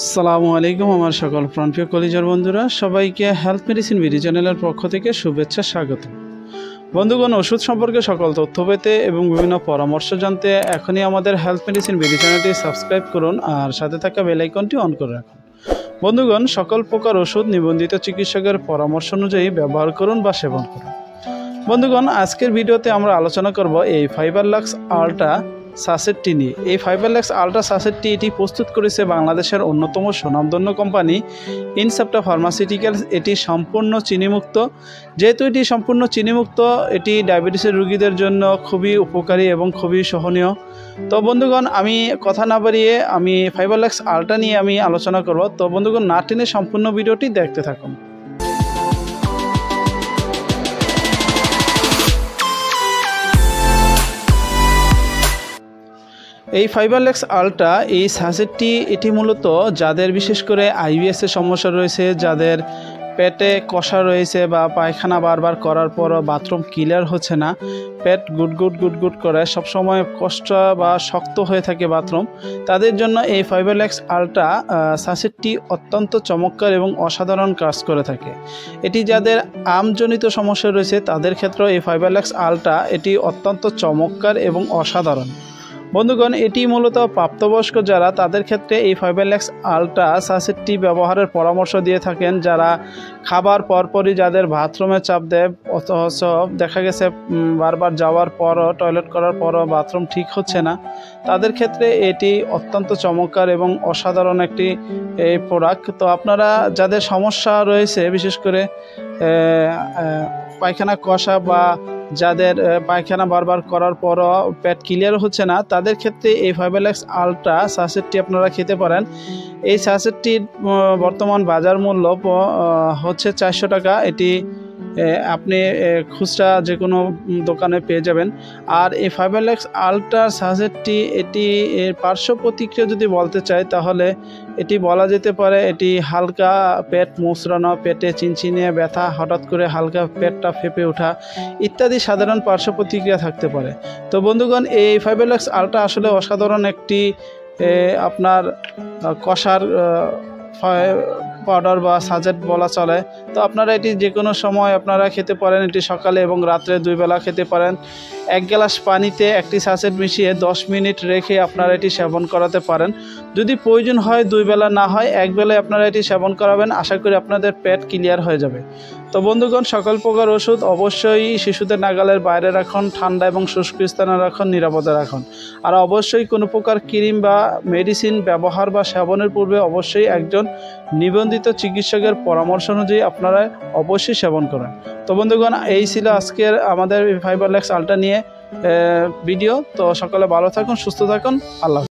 আসসালামু আলাইকুম আমার সকল প্রাণপ্রিয় কলিজার বন্ধুরা, সবাইকে হেলথ মেডিসিন বিডি চ্যানেলের পক্ষ থেকে শুভেচ্ছা স্বাগত। বন্ধুগণ, ওষুধ সম্পর্কে সকল তথ্য পেতে এবং বিভিন্ন পরামর্শ জানতে এখনই আমাদের হেলথ মেডিসিন বিডি চ্যানেলটি সাবস্ক্রাইব করুন আর সাথে থাকা বেল আইকনটি অন করে রাখুন। বন্ধুগণ, সকল প্রকার ওষুধ নিবন্ধিত চিকিৎসকের পরামর্শ অনুযায়ী ব্যবহার করুন বা সেবন করুন। বন্ধুগণ, আজকের ভিডিওতে আমরা আলোচনা করব এই ফাইবারলাক্স আল্ট্রা সাসেটটি নিয়ে। এই ফাইবারলাক্স আল্ট্রা সাসেটটি এটি প্রস্তুত করেছে বাংলাদেশের অন্যতম সুনামধন্য কোম্পানি ইনসেপ্টা ফার্মাসিউটিক্যালস। এটি সম্পূর্ণ চিনিমুক্ত। যেহেতু এটি সম্পূর্ণ চিনিমুক্ত, এটি ডায়াবেটিসের রোগীদের জন্য খুবই উপকারী এবং খুবই সহনীয়। তো বন্ধুগণ, আমি কথা না বাড়িয়ে আমি ফাইবারলাক্স আল্ট্রা নিয়ে আমি আলোচনা করব। তো বন্ধুগণ, না টেনে সম্পূর্ণ ভিডিওটি দেখতে থাকুন। এই ফাইবারলাক্স আল্ট্রা এই সাসেটটি এটি মূলত যাদের বিশেষ করে আইবিএসের সমস্যা রয়েছে, যাদের পেটে কষা রয়েছে বা পায়খানা বারবার করার পরও বাথরুম ক্লিয়ার হচ্ছে না, পেট গুট করে সবসময় কষ্ট বা শক্ত হয়ে থাকে বাথরুম, তাদের জন্য এই ফাইবারলাক্স আল্ট্রা সাসেটটি অত্যন্ত চমৎকার এবং অসাধারণ কাজ করে থাকে। এটি যাদের আমজনিত সমস্যা রয়েছে তাদের ক্ষেত্রেও এই ফাইবারলাক্স আল্ট্রা এটি অত্যন্ত চমৎকার এবং অসাধারণ। বন্ধুগণ, এটি মূলত প্রাপ্তবয়স্ক যারা, তাদের ক্ষেত্রে এই ফাইবারলাক্স আল্ট্রা সাসেটটি ব্যবহারের পরামর্শ দিয়ে থাকেন। যারা খাবার পরপরই যাদের বাথরুমে চাপ দেয়, অথচ দেখা গেছে বারবার যাওয়ার পরও টয়লেট করার পরও বাথরুম ঠিক হচ্ছে না, তাদের ক্ষেত্রে এটি অত্যন্ত চমৎকার এবং অসাধারণ একটি এই প্রোডাক্ট। তো আপনারা যাদের সমস্যা রয়েছে, বিশেষ করে পায়খানা কষা বা যাদের পায়খানা বারবার করার পরও পেট ক্লিয়ার হচ্ছে না, তাদের ক্ষেত্রে এই ফাইবারলাক্স আল্ট্রা সাসেটটি আপনারা খেতে পারেন। এই সাসেটটির বর্তমান বাজার মূল্য হচ্ছে 400 টাকা। এটি আপনি খুচরা যে কোনো দোকানে পেয়ে যাবেন। আর এই ফাইবারলাক্স আল্ট্রা সাসেটটি এটি পার্শ্ব প্রতিক্রিয়া যদি বলতে চাই, তাহলে এটি বলা যেতে পারে এটি হালকা পেট মোচড়ানো, পেটে চিনচিনিয়ে ব্যথা, হঠাৎ করে হালকা পেটটা ফেঁপে ওঠা ইত্যাদি সাধারণ পার্শ্ব প্রতিক্রিয়া থাকতে পারে। তো বন্ধুগণ, এই ফাইবারলাক্স আল্ট্রা আসলে অসাধারণ একটি আপনার কষার পাউডার বা সাজেট বলা চলে। তো আপনারা এটি যে কোনো সময় আপনারা খেতে পারেন। এটি সকালে এবং রাত্রে 2 বেলা খেতে পারেন। 1 গ্লাস পানিতে একটি সাজেট মিশিয়ে 10 মিনিট রেখে আপনারা এটি সেবন করাতে পারেন। যদি প্রয়োজন হয় 2 বেলা, না হয় 1 বেলায় আপনারা এটি সেবন করাবেন। আশা করি আপনাদের পেট ক্লিয়ার হয়ে যাবে। তো বন্ধুগণ, সকল প্রকার ওষুধ অবশ্যই শিশুদের নাগালের বাইরে রাখুন, ঠান্ডা এবং শুষ্ক স্থানে রাখুন, নিরাপদে রাখুন। আর অবশ্যই কোনো প্রকার ক্রিম বা মেডিসিন ব্যবহার বা সেবনের পূর্বে অবশ্যই একজন নিবন্ধিত চিকিৎসকের পরামর্শ অনুযায়ী আপনারা অবশ্যই সেবন করেন। তো বন্ধুগণ, এই ছিল আজকের আমাদের ফাইবারলাক্স আল্ট্রা নিয়ে ভিডিও। তো সকলে ভালো থাকুন, সুস্থ থাকুন, আল্লাহ।